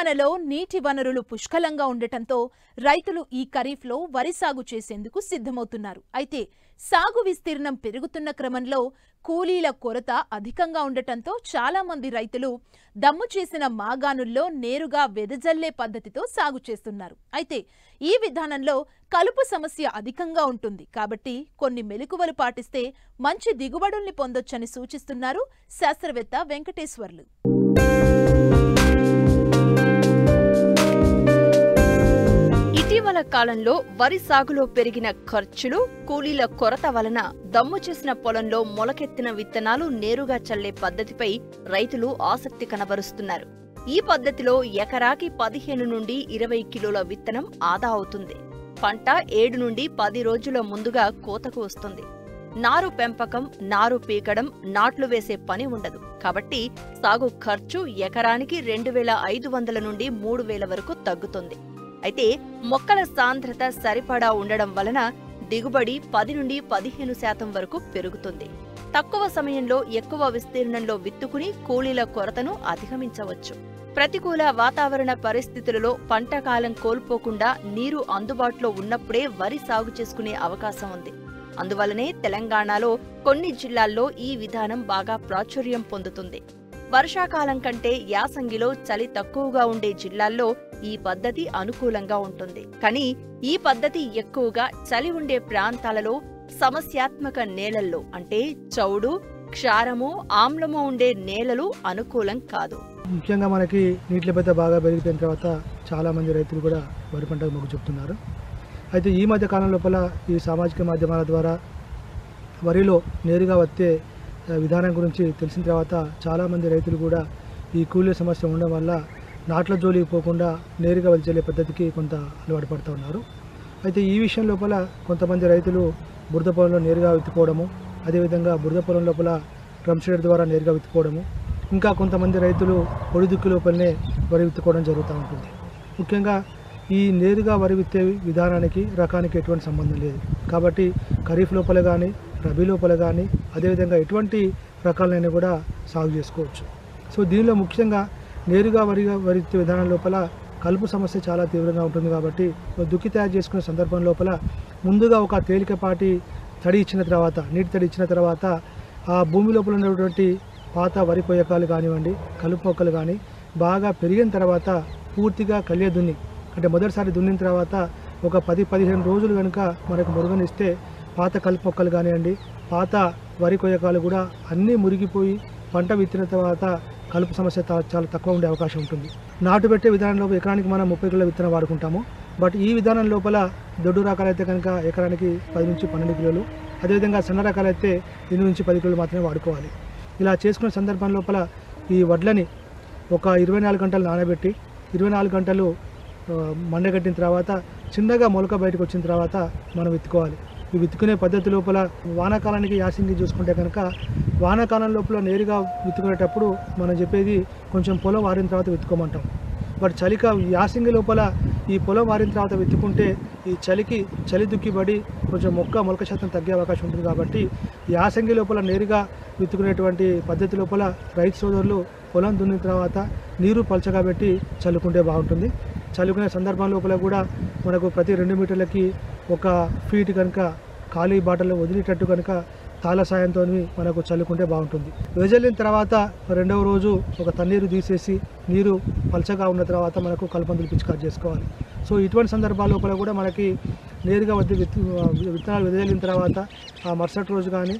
తెలంగాణలో నీటి వనరులు పుష్కలంగా ఉండటంతో రైతులు ఈ ఖరీఫ్లో వరి సాగు చేసేందుకు సిద్ధమవుతున్నారు. అయితే సాగు విస్తీర్ణం పెరుగుతున్న క్రమంలో కూలీల కొరత అధికంగా ఉండటంతో చాలా మంది రైతులు దమ్ము చేసిన మాగాణుల్లో నేరుగా వెదజల్లే పద్ధతితో సాగు చేస్తున్నారు. అయితే ఈ విధానంలో కలుపు సమస్య అధికంగా ఉంటుంది కాబట్టి కొన్ని మెలకువలు పాటిస్తే మంచి దిగుబడుల్ని పొందొచ్చని సూచిస్తున్నారు శాస్త్రవేత్త వెంకటేశ్వర్లు. ఇటీవల కాలంలో వరి సాగులో పెరిగిన ఖర్చులు, కూలీల కొరత వలన దమ్ము చేసిన పొలంలో మొలకెత్తిన విత్తనాలు నేరుగా చల్లే పద్ధతిపై రైతులు ఆసక్తి కనబరుస్తున్నారు. ఈ పద్ధతిలో ఎకరాకి 15 నుండి 20 కిలోల విత్తనం ఆదా అవుతుంది. పంట 7 నుండి 10 రోజుల ముందుగా కోతకు వస్తుంది. నారు పెంపకం, నారు పీకడం, నాట్లు వేసే పని ఉండదు కాబట్టి సాగు ఖర్చు ఎకరానికి 2500 నుండి 3000 వరకు తగ్గుతుంది. అయితే మొక్కల సాంద్రత సరిపడా ఉండడం వలన దిగుబడి 10 నుండి 15% వరకు పెరుగుతుంది. తక్కువ సమయంలో ఎక్కువ విస్తీర్ణంలో విత్తుకుని కూలీల కొరతను అధిగమించవచ్చు. ప్రతికూల వాతావరణ పరిస్థితులలో పంట కాలం కోల్పోకుండా నీరు అందుబాటులో ఉన్నప్పుడే వరి సాగు చేసుకునే అవకాశం ఉంది. అందువలనే తెలంగాణలో కొన్ని జిల్లాల్లో ఈ విధానం బాగా ప్రాచుర్యం పొందుతుంది. వర్షాకాలం కంటే యాసంగిలో చలి తక్కువగా ఉండే జిల్లాల్లో ఈ పద్ధతి అనుకూలంగా ఉంటుంది. కానీ ఈ పద్ధతి ఎక్కువగా చలి ఉండే ప్రాంతాలలో సమస్యాత్మక నేలల్లో అంటే చౌడు, క్షారము, ఆమ్లము ఉండే నేలలు అనుకూలం కాదు. ముఖ్యంగా మనకి నీటి లభ్యత బాగా పెరిగిపోయిన తర్వాత చాలామంది రైతులు కూడా వరి పంటకు మొగ్గు చూపుతున్నారు. అయితే ఈ మధ్య కాలం లోపల ఈ సామాజిక మాధ్యమాల ద్వారా వరిలో నేరుగా వచ్చే విధానం గురించి తెలిసిన తర్వాత చాలామంది రైతులు కూడా ఈ కూలీల సమస్య ఉండడం వల్ల నాట్ల జోలికి పోకుండా నేరుగా వరి చల్లే పద్ధతికి కొంత అలవాటు పడుతూ ఉన్నారు. అయితే ఈ విషయం లోపల కొంతమంది రైతులు బురద పొలంలో నేరుగా విత్తుకోవడము, అదేవిధంగా బురద పొలం లోపల డ్రమ్ షీడర్ ద్వారా నేరుగా విత్తుకోవడము, ఇంకా కొంతమంది రైతులు పొడి దుక్కి లోపలనే వరి విత్తుకోవడం జరుగుతూ ఉంటుంది. ముఖ్యంగా ఈ నేరుగా వరి విత్తే విధానానికి రకానికి ఎటువంటి సంబంధం లేదు కాబట్టి ఖరీఫ్ లోపల కానీ రబీ లోపల కానీ అదేవిధంగా ఎటువంటి రకాలైనా కూడా సాగు చేసుకోవచ్చు. సో దీనిలో ముఖ్యంగా నేరుగా వరి విత్తే విధానం లోపల కలుపు సమస్య చాలా తీవ్రంగా ఉంటుంది కాబట్టి దుక్కి తయారు చేసుకునే సందర్భం లోపల ముందుగా ఒక తేలికపాటి తడి ఇచ్చిన తర్వాత, నీటి తడి ఇచ్చిన తర్వాత ఆ భూమి లోపల ఉన్నటువంటి పాత వరి పొయ్యకాలు కానివ్వండి, కలుపు మొక్కలు కానీ బాగా పెరిగిన తర్వాత పూర్తిగా కలియ దున్ని అంటే మొదటిసారి దున్నిన తర్వాత ఒక 10-15 రోజులు కనుక మనకు మురుగనిస్తే పాత కలుపు మొక్కలు కానివ్వండి, పాత వరి కొయ్యకాలు కూడా అన్నీ మురిగిపోయి పంట విత్తిన తర్వాత కలుపు సమస్య చాలా తక్కువ ఉండే అవకాశం ఉంటుంది. నాటు పెట్టే విధానంలో ఎకరానికి మనం 30 కిలోల విత్తనం వాడుకుంటాము. బట్ ఈ విధానం లోపల దొడ్డు రకాలైతే కనుక ఎకరానికి 10 నుంచి 12 కిలోలు, అదేవిధంగా సన్న రకాలైతే 8 నుంచి 10 కిలోలు మాత్రమే వాడుకోవాలి. ఇలా చేసుకునే సందర్భం లోపల ఈ వడ్లని ఒక 24 గంటలు నానబెట్టి 24 గంటలు మండగట్టిన తర్వాత చిన్నగా మొలక బయటకు వచ్చిన తర్వాత మనం విత్తుకోవాలి. ఈ విత్తుకునే పద్ధతి లోపల వానాకాలానికి యాసంగి చూసుకుంటే కనుక వానాకాలం లోపల నేరుగా విత్తుకునేటప్పుడు మనం చెప్పేది కొంచెం పొలం వారిన తర్వాత విత్తుకోమంటాం. బట్ యాసంగి లోపల ఈ పొలం వారిన తర్వాత విత్తుకుంటే ఈ చలి దుక్కిబడి కొంచెం మొలక శాతం తగ్గే అవకాశం ఉంటుంది కాబట్టి యాసంగి లోపల నేరుగా విత్తుకునేటువంటి పద్ధతి లోపల రైతు సోదరులు పొలం దున్నిన తర్వాత నీరు పలచగా పెట్టి చల్లుకుంటే బాగుంటుంది. చల్లుకునే సందర్భం లోపల కూడా మనకు ప్రతి 2 మీటర్లకి 1 ఫీట్ కనుక ఖాళీ బాటలో వదిలేటట్టు కనుక తాళ సాయంతో మనకు చల్లుకుంటే బాగుంటుంది. వెదజల్లిన తర్వాత 2వ రోజు ఒక తన్నీరు తీసేసి నీరు పలచగా ఉన్న తర్వాత మనకు కలుపందులు పిచికారి చేసుకోవాలి. సో ఇటువంటి సందర్భాల లోపల కూడా మనకి నేరుగా విత్తనాలు వెదజల్లిన తర్వాత ఆ మరుసటి రోజు కానీ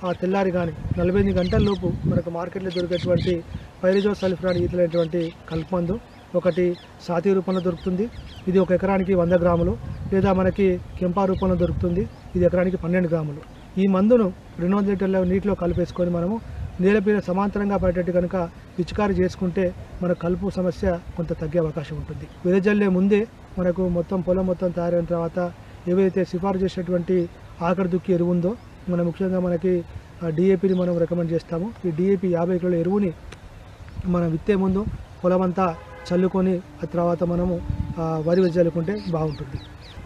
ఆ తెల్లారి కానీ 48 గంటల లోపు మనకు మార్కెట్లో దొరికేటువంటి పైరిజో సల్ఫ్రాన్ ఈతలైనటువంటి కలుపమందు ఒకటి సాతీ రూపంలో దొరుకుతుంది. ఇది ఒక ఎకరానికి 100 గ్రాములు, లేదా మనకి కెంపా రూపంలో దొరుకుతుంది. ఇది ఎకరానికి 12 గ్రాములు. ఈ మందును 200 లీటర్ల నీటిలో కలిపేసుకొని మనము నేలపైన సమాంతరంగా పడేటట్టు కనుక పిచికారి చేసుకుంటే మన కలుపు సమస్య కొంత తగ్గే అవకాశం ఉంటుంది. వెదజల్లే ముందే మనకు పొలం మొత్తం తయారైన తర్వాత ఏవైతే సిఫారు చేసినటువంటి ఆఖరి దుక్కి ఎరువు ఉందో మనం ముఖ్యంగా మనకి డిఏపిని మనం రికమెండ్ చేస్తాము. ఈ డిఏపి 50 కిలోల ఎరువుని మనం విత్తే ముందు పొలమంతా చల్లుకొని ఆ తర్వాత మనము వరి వెదజల్లుకుంటే బాగుంటుంది.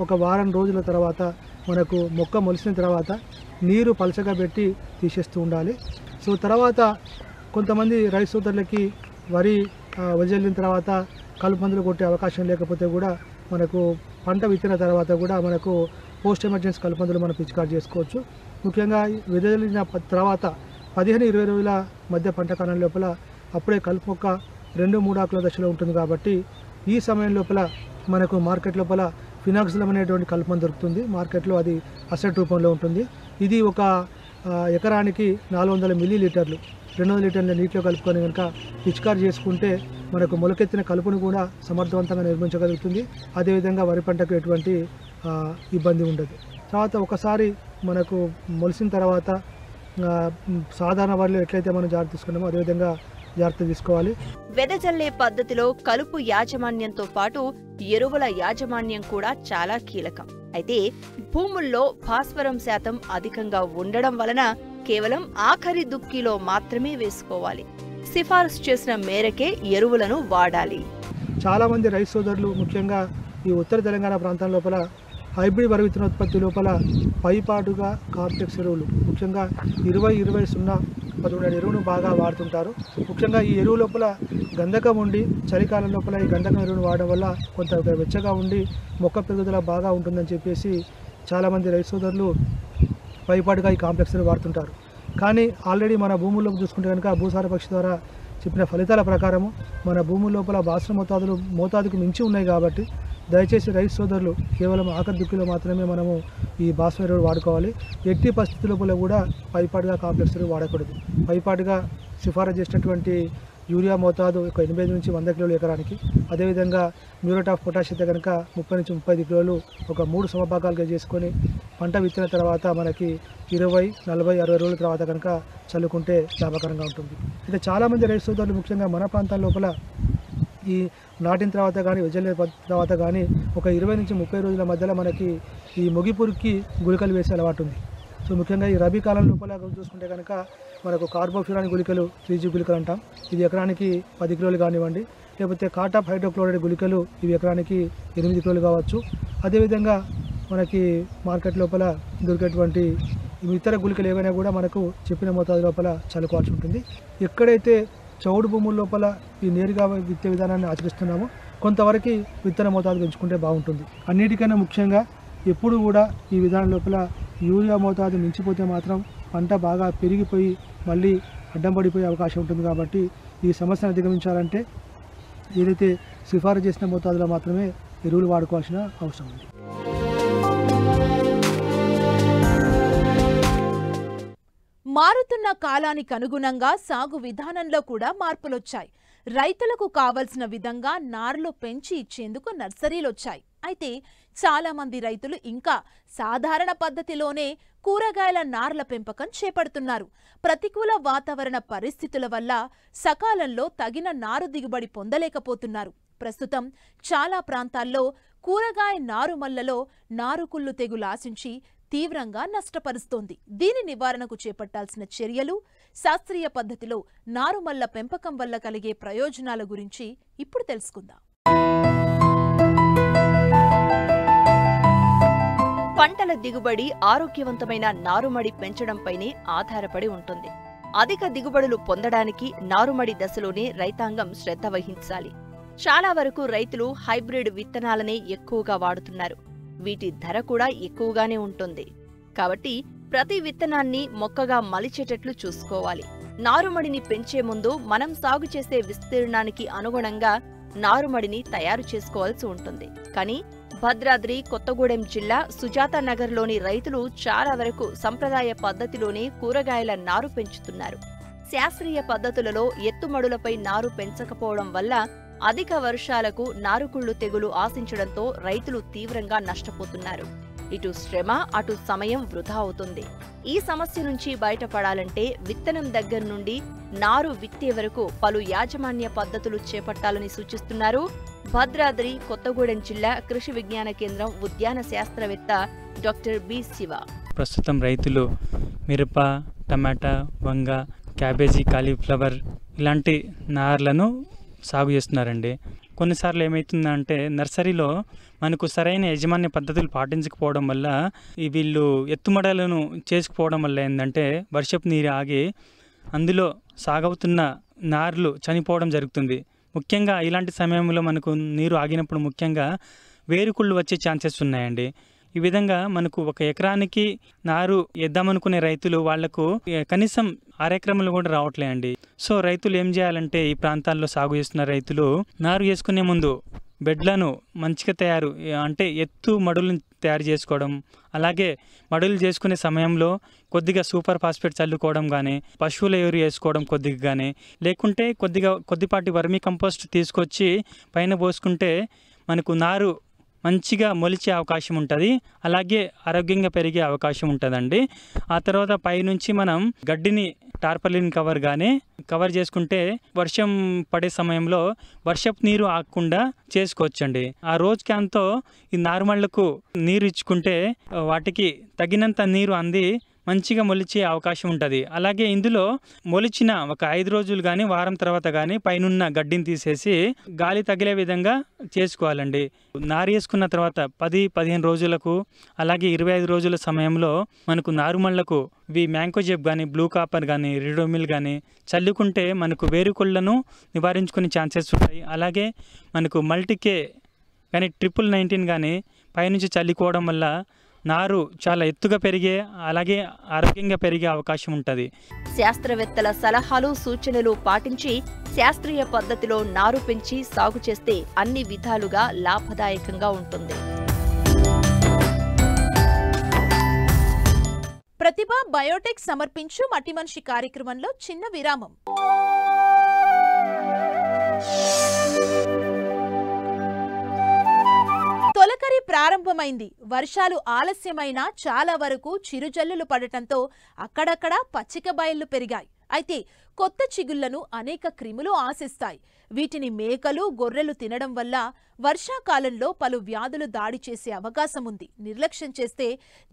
ఒక వారం రోజుల తర్వాత మనకు మొక్క మొలిసిన తర్వాత నీరు పలచగా పెట్టి తీసేస్తూ ఉండాలి. సో తర్వాత కొంతమంది రైతు సోదరులకి వరి వెదజల్లిన తర్వాత కలుపు మందులు కొట్టే అవకాశం లేకపోతే కూడా మనకు పంట విత్తిన తర్వాత కూడా మనకు పోస్ట్ ఎమర్జెన్సీ కలుపు మందులు మనం పిచికారి చేసుకోవచ్చు. ముఖ్యంగా విదలిన తర్వాత 15-20 రోజుల మధ్య పంట కాలం లోపల అప్పుడే కలుపు మొక్క 2-3 ఆకుల దశలో ఉంటుంది కాబట్టి ఈ సమయం లోపల మనకు మార్కెట్ లోపల ఫినాక్సిలం అనేటువంటి కలుపు మందు దొరుకుతుంది. మార్కెట్లో అది అసెట్ రూపంలో ఉంటుంది. ఇది ఒక ఎకరానికి 400 మిల్లీలీటర్లు 200 లీటర్ల నీటిలో కలుపుకొని కనుక పిచికారి చేసుకుంటే మనకు మొలకెత్తిన కలుపును కూడా సమర్థవంతంగా నిర్మించగలుగుతుంది. అదేవిధంగా వరి పంటకు ఎటువంటి ఇబ్బంది ఉండదు. తర్వాత ఒకసారి మనకు మొలిసిన తర్వాత సాధారణ వరిలో ఎట్లయితే మనం జాగ్రత్త తీసుకున్నామో అదేవిధంగా జాగ్రత్త తీసుకోవాలి. వెదజల్లే పద్ధతిలో కలుపు యాజమాన్యంతో పాటు ఎరువుల యాజమాన్యం కూడా చాలా కీలకం. అయితే భూముల్లో భాస్వరం శాతం అధికంగా ఉండడం వలన కేవలం ఆఖరి దుక్కిలో మాత్రమే వేసుకోవాలి. సిఫారసు చేసిన మేరకే ఎరువులను వాడాలి. చాలామంది రైతు సోదరులు ముఖ్యంగా ఈ ఉత్తర తెలంగాణ ప్రాంతం లోపల హైబ్రిడ్ వరి విత్తనోత్పత్తి లోపల పైపాటుగా కాంప్లెక్స్ ఎరువులు ముఖ్యంగా 20-20-0-11 ఎరువును బాగా వాడుతుంటారు. ముఖ్యంగా ఈ ఎరువు లోపల గంధకం ఉండి చలికాలం లోపల ఈ గంధకం ఎరువును వాడడం వల్ల కొంత వెచ్చగా ఉండి మొక్క పెరుగుదల బాగా ఉంటుందని చెప్పేసి చాలామంది రైతు సోదరులు పైపాటుగా ఈ కాంప్లెక్స్ ఎరువు వాడుతుంటారు. కానీ ఆల్రెడీ మన భూముల్లోకి చూసుకుంటే కనుక భూసార పక్షి ద్వారా చెప్పిన ఫలితాల ప్రకారము మన భూముల లోపల భాస్వరం మోతాదుకు మించి ఉన్నాయి కాబట్టి దయచేసి రైతు సోదరులు కేవలం ఆఖరి దుక్కిలో మాత్రమే మనము ఈ భాస్వరం ఎరువులు వాడుకోవాలి. ఎట్టి పరిస్థితుల లోపల కూడా పైపాటుగా కాంప్లెక్స్ ఎరువు వాడకూడదు. పైపాటుగా సిఫారసు చేసినటువంటి యూరియా మోతాదు 85-100 కిలోలు ఎకరానికి, అదేవిధంగా మ్యూరేట్ ఆఫ్ పొటాష్ అయితే కనుక 30-35 కిలోలు ఒక 3 సమభాగాలుగా చేసుకొని పంట విత్తిన తర్వాత మనకి 20, 40, 60 రోజుల తర్వాత కనుక చల్లుకుంటే లాభకరంగా ఉంటుంది. అయితే చాలామంది రైతు సోదరులు ముఖ్యంగా మన ప్రాంతాల లోపల ఈ నాటిన తర్వాత కానీ వెజల్లే తర్వాత కానీ ఒక 20-30 రోజుల మధ్యలో మనకి ఈ మొగిపురుక్కి గుళికలు వేసే అలవాటు ఉంది. సో ముఖ్యంగా ఈ రబీ కాలం లోపల చూసుకుంటే కనుక మనకు కార్బోఫ్యూరాన్ గుళికలు 3G గుళికలు అంటాం. ఇది ఎకరానికి 10 కిలోలు కానివ్వండి, లేకపోతే కాటాప్ హైడ్రోక్లోరైడ్ గుళికలు ఇవి ఎకరానికి 8 కిలోలు కావచ్చు. అదేవిధంగా మనకి మార్కెట్ లోపల దొరికేటువంటి ఇతర గుళికలు ఏవైనా కూడా మనకు చెప్పిన మోతాదు లోపల చల్లుకోవాల్సి ఉంటుంది. ఎక్కడైతే చౌడు భూముల లోపల ఈ నేరుగా విత్తే విధానాన్ని ఆచరిస్తున్నామో కొంతవరకు విత్తన మోతాదు పెంచుకుంటే బాగుంటుంది. అన్నిటికన్నా ముఖ్యంగా ఎప్పుడు కూడా ఈ విధానం లోపల యూరియా మోతాదు మించిపోతే మాత్రం పంట బాగా పెరిగిపోయి మళ్ళీ అడ్డం పడిపోయే అవకాశం ఉంటుంది. కాబట్టి ఈ సమస్యను అధిగమించాలంటే ఏదైతే సిఫారసు చేసిన మోతాదులో మాత్రమే ఎరువులు వాడుకోవాల్సిన అవసరం ఉంది. మారుతున్న కాలానికి అనుగుణంగా సాగు విధానంలో కూడా మార్పులొచ్చాయి. రైతులకు కావలసిన విధంగా నార్లు పెంచి ఇచ్చేందుకు నర్సరీలొచ్చాయి. అయితే చాలా మంది రైతులు ఇంకా సాధారణ పద్ధతిలోనే కూరగాయల నార్ల పెంపకం చేపడుతున్నారు. ప్రతికూల వాతావరణ పరిస్థితుల వల్ల సకాలంలో తగిన నారు దిగుబడి పొందలేకపోతున్నారు. ప్రస్తుతం చాలా ప్రాంతాల్లో కూరగాయ నారుమల్లలో నారుకుళ్ళు తెగులు ఆశించి తీవ్రంగా నష్టపరుస్తోంది. దీని నివారణకు చేపట్టాల్సిన చర్యలు, శాస్త్రీయ పద్ధతిలో నారుమల్ల పెంపకం వల్ల కలిగే ప్రయోజనాల గురించి ఇప్పుడు తెలుసుకుందాం. పంటల దిగుబడి ఆరోగ్యవంతమైన నారుమడి పెంచడంపైనే ఆధారపడి ఉంటుంది. అధిక దిగుబడులు పొందడానికి నారుమడి దశలోనే రైతాంగం శ్రద్ధ వహించాలి. చాలా వరకు రైతులు హైబ్రిడ్ విత్తనాలనే ఎక్కువగా వాడుతున్నారు. వీటి ధర కూడా ఎక్కువగానే ఉంటుంది. కాబట్టి ప్రతి విత్తనాన్ని మొక్కగా మలిచేటట్లు చూసుకోవాలి. నారుమడిని పెంచే ముందు మనం సాగు చేసే విస్తీర్ణానికి అనుగుణంగా నారుమడిని తయారు చేసుకోవాల్సి ఉంటుంది. కానీ భద్రాద్రి కొత్తగూడెం జిల్లా సుజాతానగర్లోని రైతులు చాలా వరకు సంప్రదాయ పద్ధతిలోనే కూరగాయల నారు పెంచుతున్నారు. శాస్త్రీయ పద్ధతులలో ఎత్తుమడులపై నారు పెంచకపోవడం వల్ల అధిక వర్షాలకు నారుకుళ్ళు తెగులు ఆశించడంతో రైతులు తీవ్రంగా నష్టపోతున్నారు. ఇటు శ్రమ, అటు సమయం వృధా అవుతుంది. ఈ సమస్య నుంచి బయటపడాలంటే విత్తనం దగ్గర నుండి నారు విత్తే వరకు పలు యాజమాన్య పద్ధతులు చేపట్టాలని సూచిస్తున్నారు భద్రాద్రి కొత్తగూడెం జిల్లా కృషి విజ్ఞాన కేంద్రం ఉద్యాన శాస్త్రవేత్త డాక్టర్ బి శివ. ప్రస్తుతం రైతులు మిరప, టమాటా, వంగ, క్యాబేజీ, కాలీఫ్లవర్ ఇలాంటి నార్లను సాగు చేస్తున్నారండి. కొన్నిసార్లు ఏమవుతుందంటే నర్సరీలో మనకు సరైన యాజమాన్య పద్ధతులు పాటించకపోవడం వల్ల వీళ్ళు ఎత్తుమడలను చేసుకుపోవడం వల్ల ఏంటంటే వర్షపు నీరు ఆగి అందులో సాగవుతున్న నార్లు చనిపోవడం జరుగుతుంది. ముఖ్యంగా ఇలాంటి సమయంలో మనకు నీరు ఆగినప్పుడు ముఖ్యంగా వేరుకుళ్ళు వచ్చే ఛాన్సెస్ ఉన్నాయండి. ఈ విధంగా మనకు ఒక ఎకరానికి నారు వేద్దామనుకునే రైతులు వాళ్లకు కనీసం 6 ఎకరములు కూడా రావట్లే అండి. సో రైతులు ఏం చేయాలంటే, ఈ ప్రాంతాల్లో సాగు చేస్తున్న రైతులు నారు వేసుకునే ముందు బెడ్లను మంచిగా అంటే ఎత్తు మడులను తయారు చేసుకోవడం, అలాగే మడులు చేసుకునే సమయంలో కొద్దిగా సూపర్ ఫాస్ఫేట్ చల్లుకోవడం కానీ, పశువుల ఎరువు వేసుకోవడం కొద్దిగా కానీ, లేకుంటే కొద్దిపాటి వర్మీ కంపోస్ట్ తీసుకొచ్చి పైన పోసుకుంటే మనకు నారు మంచిగా మొలిచే అవకాశం ఉంటుంది, అలాగే ఆరోగ్యంగా పెరిగే అవకాశం ఉంటుందండి. ఆ తర్వాత పైనుంచి మనం గడ్డిని టార్పలిన్ కవర్ చేసుకుంటే వర్షం పడే సమయంలో వర్షపు నీరు ఆగకుండా చేసుకోవచ్చండి. ఆ రోజు క్యాన్తో ఈ నారుమళ్లకు నీరు ఇచ్చుకుంటే వాటికి తగినంత నీరు అంది మంచిగా మొలిచే అవకాశం ఉంటుంది. అలాగే ఇందులో మొలిచిన ఒక 5 రోజులు కానీ వారం తర్వాత కానీ పైనున్న గడ్డిని తీసేసి గాలి తగిలే విధంగా చేసుకోవాలండి. నారు వేసుకున్న తర్వాత 10-15 రోజులకు అలాగే 25 రోజుల సమయంలో మనకు నారుమళ్లకు మ్యాంకోజెబ్ కానీ, బ్లూ కాపర్ కానీ, రిడోమిల్ కానీ చల్లుకుంటే మనకు వేరుకుళ్లను నివారించుకునే ఛాన్సెస్ ఉంటాయి. అలాగే మనకు మల్టీకే కానీ, 19 కానీ పైనుంచి చల్లుకోవడం వల్ల నారు చాలా ఎత్తుగా పెరిగే అలాగే ఆరోగ్యంగా పెరిగే అవకాశం ఉంటుంది. శాస్త్రవేత్తల సలహాలు సూచనలు పాటించి శాస్త్రీయ పద్ధతిలో నారు పెంచి సాగు చేస్తే అన్ని విధాలుగా లాభదాయకంగా ఉంటుంది. ప్రతిభ బయోటెక్ సమర్పించు మట్టి మనిషి కార్యక్రమంలో చిన్న విరామం. తొలకరి ప్రారంభమైంది. వర్షాలు ఆలస్యమైనా చాలా వరకు చిరుజల్లులు పడటంతో అక్కడక్కడ పచ్చిక బయళ్లు పెరిగాయి. అయితే కొత్త చిగుళ్లను అనేక క్రిములు ఆశిస్తాయి. వీటిని మేకలు, గొర్రెలు తినడం వల్ల వర్షాకాలంలో పలు వ్యాధులు దాడి చేసే అవకాశం ఉంది. నిర్లక్ష్యం చేస్తే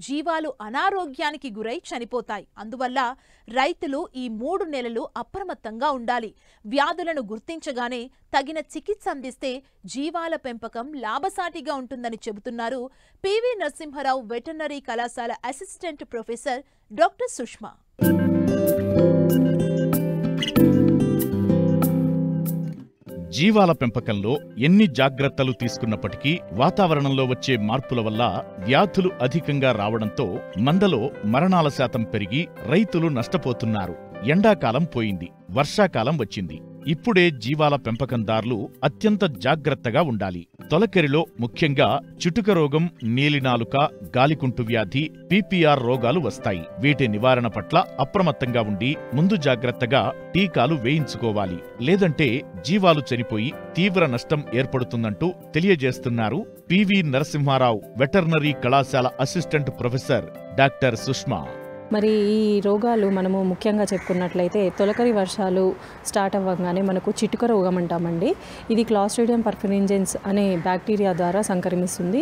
జీవాలు అనారోగ్యానికి గురై చనిపోతాయి. అందువల్ల రైతులు ఈ 3 నెలలు అప్రమత్తంగా ఉండాలి. వ్యాధులను గుర్తించగానే తగిన చికిత్స అందిస్తే జీవాల పెంపకం లాభసాటిగా ఉంటుందని చెబుతున్నారు పివి నరసింహారావు వెటర్నరీ కళాశాల అసిస్టెంట్ ప్రొఫెసర్ డాక్టర్ సుష్మా. జీవాల పెంపకంలో ఎన్ని జాగ్రత్తలు తీసుకున్నప్పటికీ వాతావరణంలో వచ్చే మార్పుల వల్ల వ్యాధులు అధికంగా రావడంతో మందలో మరణాల శాతం పెరిగి రైతులు నష్టపోతున్నారు. ఎండాకాలం పోయింది, వర్షాకాలం వచ్చింది. ఇప్పుడే జీవాల పెంపకందారులు అత్యంత జాగ్రత్తగా ఉండాలి. తొలకరిలో ముఖ్యంగా చిటుక రోగం, నీలినాలుక, గాలికుంటు వ్యాధి, పీపీఆర్ రోగాలు వస్తాయి. వీటి నివారణ పట్ల అప్రమత్తంగా ఉండి ముందు జాగ్రత్తగా టీకాలు వేయించుకోవాలి. లేదంటే జీవాలు చనిపోయి తీవ్ర నష్టం ఏర్పడుతుందంటూ తెలియజేస్తున్నారు పివి నరసింహారావు వెటర్నరీ కళాశాల అసిస్టెంట్ ప్రొఫెసర్ డాక్టర్ సుష్మా. మరి ఈ రోగాలు మనము ముఖ్యంగా చెప్పుకున్నట్లయితే తొలకరి వర్షాలు స్టార్ట్ అవ్వగానే మనకు చిటుక రోగం అంటామండి. ఇది క్లాస్ట్రిడియం పర్ఫరెంజెన్స్ అనే బ్యాక్టీరియా ద్వారా సంక్రమిస్తుంది.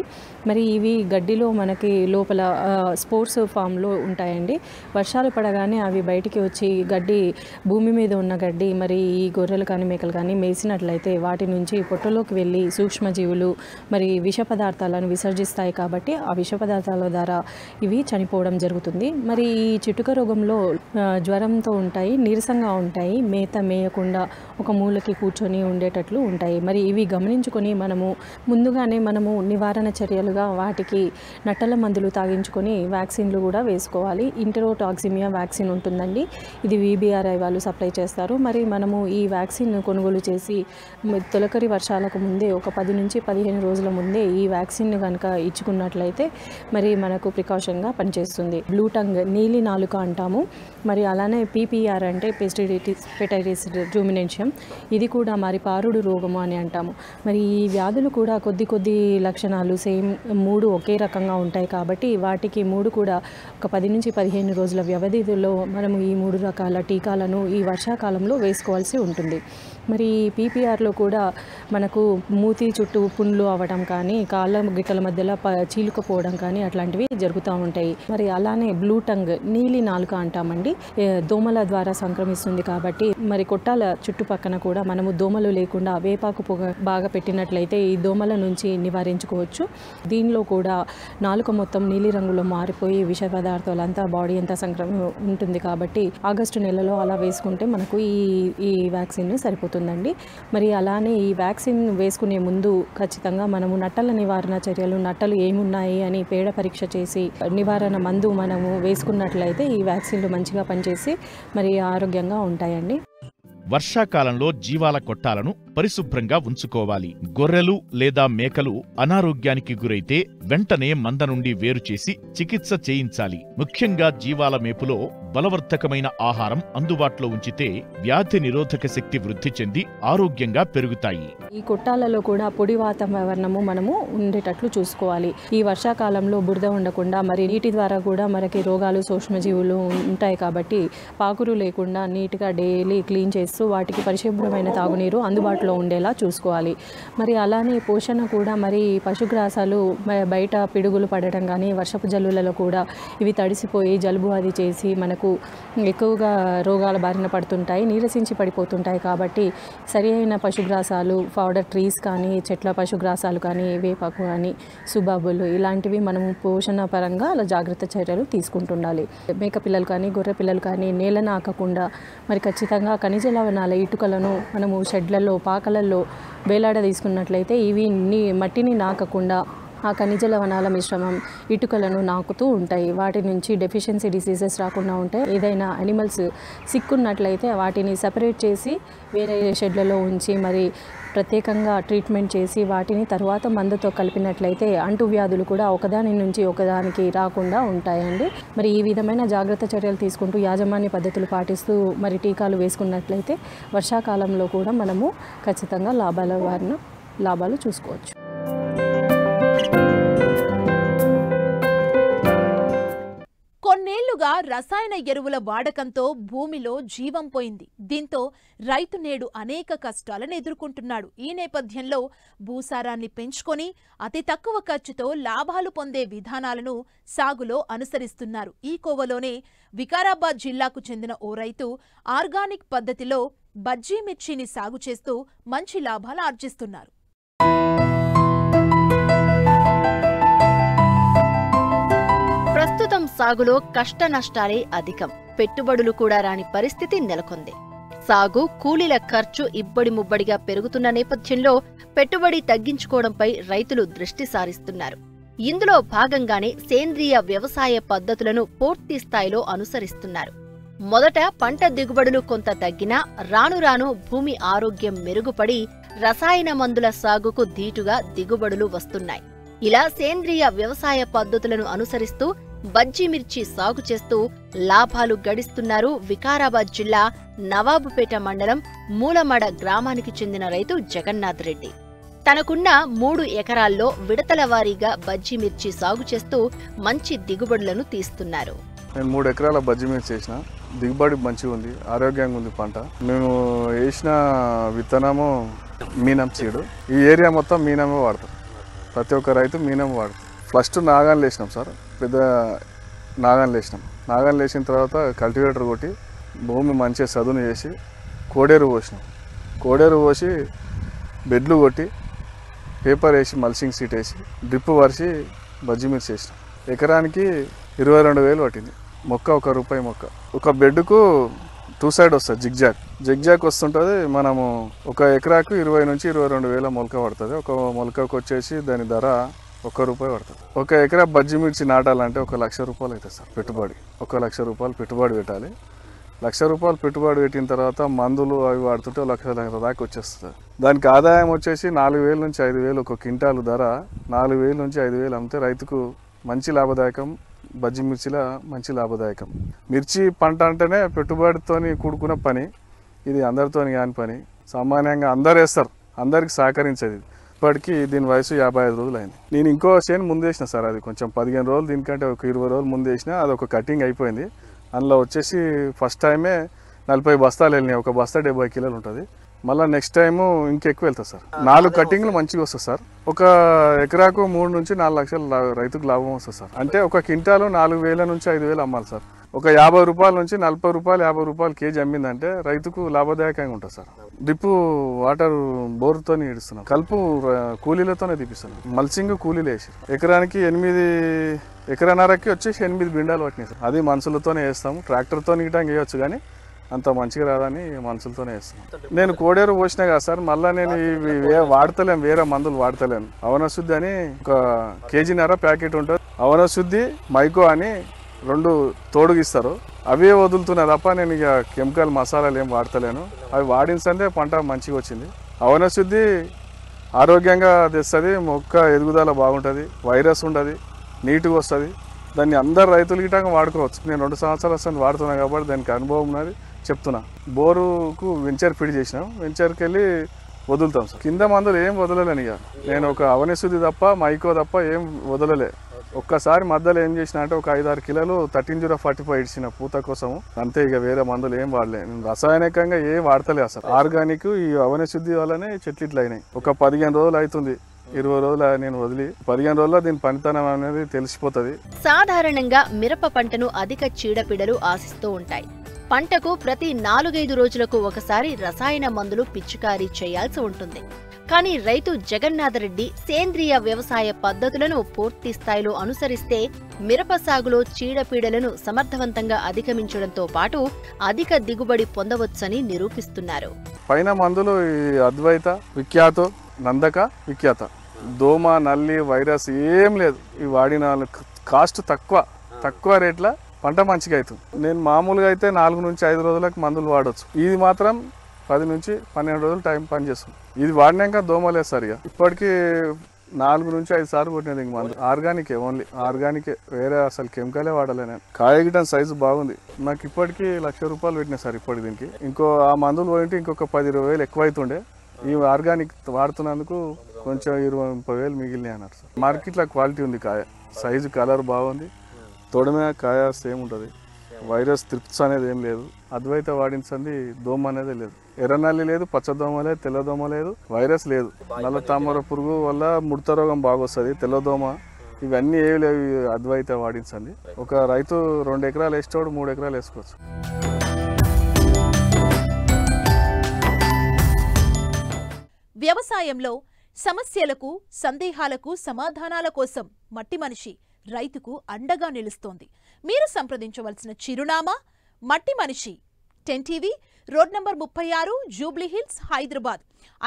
మరి ఇవి గడ్డిలో మనకి లోపల స్పోర్స్ ఫామ్లో ఉంటాయండి. వర్షాలు పడగానే అవి బయటికి వచ్చి గడ్డి, భూమి మీద ఉన్న గడ్డి మరి ఈ గొర్రెలు కానీ మేకలు కానీ మేసినట్లయితే వాటి నుంచి పొట్టలోకి వెళ్ళి సూక్ష్మజీవులు మరి విష పదార్థాలను విసర్జిస్తాయి. కాబట్టి ఆ విష పదార్థాల ద్వారా ఇవి చనిపోవడం జరుగుతుంది. మరి ఈ చిటుక రోగంలో జ్వరంతో ఉంటాయి, నీరసంగా ఉంటాయి, మేత మేయకుండా ఒక మూలకి కూర్చొని ఉండేటట్లు ఉంటాయి. మరి ఇవి గమనించుకొని ముందుగానే నివారణ చర్యలుగా వాటికి నట్టల మందులు తాగించుకొని వ్యాక్సిన్లు కూడా వేసుకోవాలి. ఇంటెరోటాక్సిమియా వ్యాక్సిన్ ఉంటుందండి. ఇది VBRI వాళ్ళు సప్లై చేస్తారు. మరి ఈ వ్యాక్సిన్ కొనుగోలు చేసి తొలకరి వర్షాలకు ముందే ఒక 10 నుంచి 15 రోజుల ముందే ఈ వ్యాక్సిన్ కనుక ఇచ్చుకున్నట్లయితే మరి మనకు ప్రికాషన్గా పనిచేస్తుంది. బ్లూ టంగ్, నీలి నాలుక అంటాము. మరి అలానే PPR అంటే పెస్టిసైడిస్ రూమినెన్షియం, ఇది కూడా మరి పారుడు రోగము అని అంటాము. మరి ఈ వ్యాధులు కూడా కొద్ది లక్షణాలు సేమ్ 3 ఒకే రకంగా ఉంటాయి. కాబట్టి వాటికి 3 కూడా ఒక 10 నుంచి 15 రోజుల వ్యవధిలో మనము ఈ 3 రకాల టీకాలను ఈ వర్షాకాలంలో వేసుకోవాల్సి ఉంటుంది. మరి PPRలో కూడా మనకు మూతి చుట్టూ పుండ్లు అవ్వడం కానీ, కాళ్ళ గిట్టల మధ్యలో చీలుకపోవడం కానీ అట్లాంటివి జరుగుతూ ఉంటాయి. మరి అలానే బ్లూ టంగ్, నీలి నాలుక అంటామండి. దోమల ద్వారా సంక్రమిస్తుంది. కాబట్టి మరి కొట్టాల చుట్టుపక్కన కూడా మనము దోమలు లేకుండా వేపాకు పొగ బాగా పెట్టినట్లయితే ఈ దోమల నుంచి నివారించుకోవచ్చు. దీనిలో కూడా నాలుక మొత్తం నీలి రంగులో మారిపోయి విష పదార్థాలంతా బాడీ అంతా ఉంటుంది. కాబట్టి ఆగస్టు నెలలో అలా వేసుకుంటే మనకు ఈ వ్యాక్సిన్ సరిపోతుంది. జరుగుతుందండి. మరి అలానే ఈ వ్యాక్సిన్ వేసుకునే ముందు ఖచ్చితంగా మనము నట్టల నివారణ చర్యలు, నట్టలు ఏమున్నాయి అని పేడ పరీక్ష చేసి నివారణ మందు మనము వేసుకున్నట్లయితే ఈ వ్యాక్సిన్లు మంచిగా పనిచేసి మరి ఆరోగ్యంగా ఉంటాయండి. వర్షాకాలంలో జీవాల కొట్టాలను పరిశుభ్రంగా ఉంచుకోవాలి. గొర్రెలు లేదా మేకలు అనారోగ్యానికి గురైతే వెంటనే మంద నుండి వేరు చేసి చికిత్స చేయించాలి. ముఖ్యంగా జీవాల మేపులో బలవర్ధకమైన ఆహారం అందుబాటులో ఉంచితే వ్యాధి నిరోధక శక్తి వృద్ధి చెంది ఆరోగ్యంగా పెరుగుతాయి. ఈ కొట్టాలలో కూడా పొడి వాతావరణము మనము ఉండేటట్లు చూసుకోవాలి. ఈ వర్షాకాలంలో బురద ఉండకుండా మరి నీటి ద్వారా కూడా మనకి రోగాలు, సూక్ష్మజీవులు ఉంటాయి కాబట్టి పాకురు లేకుండా నీట్గా డైలీ క్లీన్ చేస్తూ వాటికి పరిశుభ్రమైన తాగునీరు అందుబాటులో ఉండేలా చూసుకోవాలి. మరి అలానే పోషణ కూడా మరి పశుగ్రాసాలు బయట పిడుగులు పడటం కానీ వర్షపు జల్లులలో కూడా ఇవి తడిసిపోయి జలుబు అది చేసి మనకు ఎక్కువగా రోగాల బారిన పడుతుంటాయి, నీరసించి పడిపోతుంటాయి. కాబట్టి సరి అయిన పశుగ్రాసాలు, పౌడర్ ట్రీస్ కానీ, చెట్ల పశుగ్రాసాలు కానీ, వేపాకు కానీ, సుబాబులు ఇలాంటివి మనము పోషణ పరంగా అలా జాగ్రత్త చర్యలు తీసుకుంటుండాలి. మేక పిల్లలు కానీ, గొర్రె పిల్లలు కానీ నేలను ఆకకుండా మరి ఖచ్చితంగా ఖనిజ లవణాల ఇటుకలను మనము షెడ్లలో, పాకలలో వేలాడ తీసుకున్నట్లయితే ఇవి మట్టిని నాకకుండా ఆ ఖనిజ లవణాల మిశ్రమం ఇటుకలను నాకుతూ ఉంటాయి. వాటి నుంచి డెఫిషియన్సీ డిసీజెస్ రాకుండా ఉంటాయి. ఏదైనా అనిమల్స్ సిక్కున్నట్లయితే వాటిని సపరేట్ చేసి వేరే షెడ్లలో ఉంచి మరి ప్రత్యేకంగా ట్రీట్మెంట్ చేసి వాటిని తర్వాత మందుతో కలిపినట్లయితే అంటువ్యాధులు కూడా ఒకదాని నుంచి ఒకదానికి రాకుండా ఉంటాయండి. మరి ఈ విధమైన జాగ్రత్త చర్యలు తీసుకుంటూ యాజమాన్య పద్ధతులు పాటిస్తూ మరి టీకాలు వేసుకున్నట్లయితే వర్షాకాలంలో కూడా మనము ఖచ్చితంగా లాభాలు చూసుకోవచ్చు. కొన్నేళ్లుగా రసాయన ఎరువుల వాడకంతో భూమిలో జీవం పోయింది. దీంతో రైతు నేడు అనేక కష్టాలను ఎదుర్కొంటున్నాడు. ఈ నేపథ్యంలో భూసారాన్ని పెంచుకొని అతి తక్కువ ఖర్చుతో లాభాలు పొందే విధానాలను సాగులో అనుసరిస్తున్నారు. ఈ కోవలోనే వికారాబాద్ జిల్లాకు చెందిన ఓ రైతు ఆర్గానిక్ పద్ధతిలో బజ్జీ మిర్చిని సాగు చేస్తూ మంచి లాభాలు ఆర్జిస్తున్నారు. ప్రస్తుతం సాగులో కష్ట నష్టాలే అధికం, పెట్టుబడులు కూడా రాని పరిస్థితి నెలకొంది. సాగు, కూలీల ఖర్చు ఇబ్బడి ముబ్బడిగా పెరుగుతున్న నేపథ్యంలో పెట్టుబడి తగ్గించుకోవడంపై రైతులు దృష్టి సారిస్తున్నారు. ఇందులో భాగంగానే సేంద్రియ వ్యవసాయ పద్ధతులను పూర్తి స్థాయిలో అనుసరిస్తున్నారు. మొదట పంట దిగుబడులు కొంత తగ్గినా రాను రాను భూమి ఆరోగ్యం మెరుగుపడి రసాయన మందుల సాగుకు ధీటుగా దిగుబడులు వస్తున్నాయి. ఇలా సేంద్రియ వ్యవసాయ పద్ధతులను అనుసరిస్తూ బజ్జీ మిర్చి సాగు చేస్తూ లాభాలు గడిస్తున్నారు వికారాబాద్ జిల్లా నవాబుపేట మండలం మూలమడ గ్రామానికి చెందిన రైతు జగన్నాథ్ రెడ్డి. తనకున్న 3 ఎకరాల్లో విడతల వారీగా బజ్జీ మిర్చి సాగు చేస్తూ మంచి దిగుబడులను తీస్తున్నారు. నేను 3 ఎకరాల బజ్జీ మిర్చి చేసిన, దిగుబడి మంచిగా ఉంది, ఆరోగ్యంగా ఉంది పంట. మేము వేసిన విత్తనము మీనం సీడు. ఈ ఏరియా మొత్తం మీనమే వాడతాం. ప్రతి ఒక్క రైతు మీనం వాడతాం. ఫస్ట్ నాగాలు వేసినాం సార్, పెద్ద నాగాలు వేసినాం. నాగాలు వేసిన తర్వాత కల్టివేటర్ కొట్టి భూమి మంచిగా చదును చేసి కోడేరు పోసినాం. కోడేరు పోసి బెడ్లు కొట్టి పేపర్ వేసి మల్చింగ్ సీట్ వేసి డ్రిప్ వరిసి బజ్జీ మిర్చి వేసినాం. ఎకరానికి 22,000 పట్టింది. మొక్క ₹1 మొక్క. ఒక బెడ్కు 2 సైడ్ వస్తుంది, జిగ్జాగ్ వస్తుంటుంది. మనము ఒక ఎకరాకు 20 నుంచి 22,000 మొలక పడుతుంది. ఒక మొలకకు వచ్చేసి దాని ధర ₹1 పడుతుంది. ఒక ఎకరా బజ్జీ మిర్చి నాటాలంటే ₹1,00,000 అవుతుంది సార్ పెట్టుబడి. ₹1,00,000 పెట్టుబడి పెట్టాలి. ₹1,00,000 పెట్టుబడి పెట్టిన తర్వాత మందులు అవి వాడుతుంటే ₹1,00,000 దాకా వచ్చేస్తుంది. దానికి ఆదాయం వచ్చేసి 4,000 నుంచి 5,000. ఒక క్వింటాలు ధర 4,000 నుంచి 5,000 అమ్మితే రైతుకు మంచి లాభదాయకం. బజ్జీ మిర్చిలో మంచి లాభదాయకం. మిర్చి పంట అంటేనే పెట్టుబడితోని కూడుకున్న పని. ఇది అందరితోని కాని పని. సామాన్యంగా అందరు వేస్తారు, అందరికి సహకరించేది. ఇప్పటికీ దీని వయసు 55 రోజులు అయింది. నేను ఇంకో చేను ముందేసిన సార్, అది కొంచెం 15 రోజులు, దీనికంటే ఒక 20 రోజులు ముందేసిన. అది ఒక కటింగ్ అయిపోయింది. అందులో వచ్చేసి ఫస్ట్ టైమే 40 బస్తాలు వెళ్ళినాయి. ఒక బస్తా 70 కిలోలు ఉంటుంది. మళ్ళీ నెక్స్ట్ టైము ఇంకెక్కువ వెళ్తుంది సార్. 4 కటింగ్లు మంచిగా వస్తుంది సార్. ఒక ఎకరాకు 3 నుంచి 4 లక్షల రైతుకు లాభం వస్తుంది సార్. అంటే ఒక క్వింటాలు 4,000 నుంచి 5,000 అమ్మాలి సార్. ఒక ₹50 నుంచి ₹40, ₹50 కేజీ అమ్మిందంటే రైతుకు లాభదాయకంగా ఉంటుంది సార్. డ్రిప్పు వాటర్ బోర్తో ఇడుస్తున్నాం. కలుపు కూలీలతోనే తీపిస్తున్నాం. మల్చింగ్ కూలీలు వేసి ఎకరానికి 8 ఎకరన్నరకి వచ్చేసి 8 బిండాలు పట్టినాయి సార్. అది మనుషులతోనే వేస్తాము. ట్రాక్టర్తో ఇటాంగి వేయచ్చు, కానీ అంత మంచిగా రాదని మనుషులతోనే వేస్తాను. నేను కోడేరు పోసినా కదా సార్, మళ్ళీ నేను ఇవి వాడతలేను, వేరే మందులు వాడతలేను. అవనశుద్ధి అని ఒక కేజీన్నర ప్యాకెట్ ఉంటుంది, అవనశుద్ధి మైకో అని 2 తోడుగిస్తారు, అవే వదులుతున్నా తప్ప నేను ఇక కెమికల్ మసాలాలు ఏం వాడతలేను. అవి వాడినందే పంట మంచిగా వచ్చింది. అవనశుద్ధి ఆరోగ్యంగా తెస్తుంది, మొక్క ఎదుగుదల బాగుంటుంది, వైరస్ ఉండదు, నీట్గా వస్తుంది. దాన్ని అందరు రైతులు గిట్టంగా వాడుకోవచ్చు. నేను 2 సంవత్సరాల వస్తుంది వాడుతున్నా కాబట్టి దానికి అనుభవం ఉన్నది చెప్తున్నా. బోరుకు వెంచర్ ఫిట్ చేసినాం, వెంచర్కి వెళ్ళి వదులుతాం సార్. కింద మందులు ఏం వదలలేను ఇక నేను, ఒక అవనశుద్ధి తప్ప మైకో తప్ప ఏం వదలలే. ఒక్కసారి మధ్యలో ఏం చేసిన అంటే ఒక 5-6 కిలోలు 13-045 ఇచ్చిన పూత కోసము, అంతే. ఇక వేరే మందులు ఏం వాడలే, రసాయనికంగా ఏం వాడతలే అసలు. ఆర్గానిక్ ఈ అవనశుద్ధి వల్లనే చెట్లు ఇట్లా అయినాయి. ఒక 15 రోజులు అవుతుంది, 20 రోజులు నేను వదిలి, 15 రోజుల్లో దీని పనితనం అనేది తెలిసిపోతుంది. సాధారణంగా మిరప పంటను అధిక చీడపీడలు ఆశిస్తూ ఉంటాయి. పంటకు ప్రతి 4-5 రోజులకు ఒకసారి రసాయన మందులు పిచికారీ చేయాల్సి ఉంటుంది. కానీ రైతు జగన్నాథరెడ్డి సేంద్రియ వ్యవసాయ పద్ధతులను పూర్తి స్థాయిలో అనుసరిస్తే మిరప సాగులో చీడపీడలను సమర్థవంతంగా అధిగమించడంతో పాటు అధిక దిగుబడి పొందవచ్చని నిరూపిస్తున్నారు. పైన మందులు అద్వైత, విఖ్యాత, నందక, విఖ్యాత, దోమ, నల్లి, వైరస్ ఏం లేదు. ఈ వాడిన కాస్ట్ తక్కువ రేట్ల పంట మంచిగా అవుతుంది. నేను మామూలుగా అయితే 4-5 రోజులకు మందులు వాడవచ్చు, ఇది మాత్రం 10-12 రోజులు టైం పనిచేస్తుంది. ఇది వాడినాక దోమలేదు సరిగా. ఇప్పటికీ 4-5 సార్లు కొట్టినది ఇంక మందు. ఆర్గానికే, ఓన్లీ ఆర్గానికే, వేరే అసలు కెమికలే వాడలే నేను. కాయ గిటం సైజు బాగుంది. నాకు ఇప్పటికీ ₹1,00,000 పెట్టినా సార్ ఇప్పటికి దీనికి. ఇంకో ఆ మందులు పోయింటే ఇంకొక 10-20 వేలు ఎక్కువ అవుతుండే. ఈ ఆర్గానిక్ వాడుతున్నందుకు కొంచెం 20-30 వేలు మిగిలినాయి అన్నారు సార్. మార్కెట్లో క్వాలిటీ ఉంది, కాయ సైజు, కలర్ బాగుంది, తొడమే కాయ సేమ్ ఉంటుంది, వైరస్ త్రిప్స్ అనేది ఏం లేదు. అద్వైత వాడించండి, దోమ అనేది లేదు, ఎర్రనల్లి లేదు, పచ్చదోమ లేదు, తెల్లదోమ లేదు, వైరస్ లేదు. నల్ల తామర పురుగు వల్ల ముడత రోగం బాగా వస్తుంది, తెల్లదోమ, ఇవన్నీ ఏవి లేవు అద్వైత వాడించండి. ఒక రైతు 2 ఎకరాలు వేసేవాడు 3 ఎకరాలు వేసుకోవచ్చు. వ్యవసాయంలో సమస్యలకు, సందేహాలకు సమాధానాల కోసం మట్టి మనిషి రైతుకు అండగా నిలుస్తోంది. మీరు సంప్రదించవలసిన చిరునామా మట్టి మనిషి, 10 TV, road number 36, Jubilee hills, Hyderabad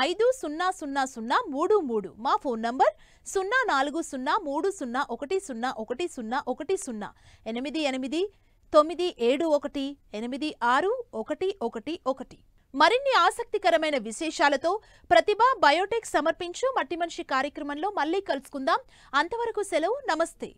500033. మా ఫోన్ నంబర్ 0403010110 8891861111. మరిన్ని ఆసక్తికరమైన విశేషాలతో ప్రతిభ బయోటెక్ సమర్పించు మట్టి మనిషి కార్యక్రమంలో మళ్ళీ కలుసుకుందాం. అంతవరకు సెలవు, నమస్తే.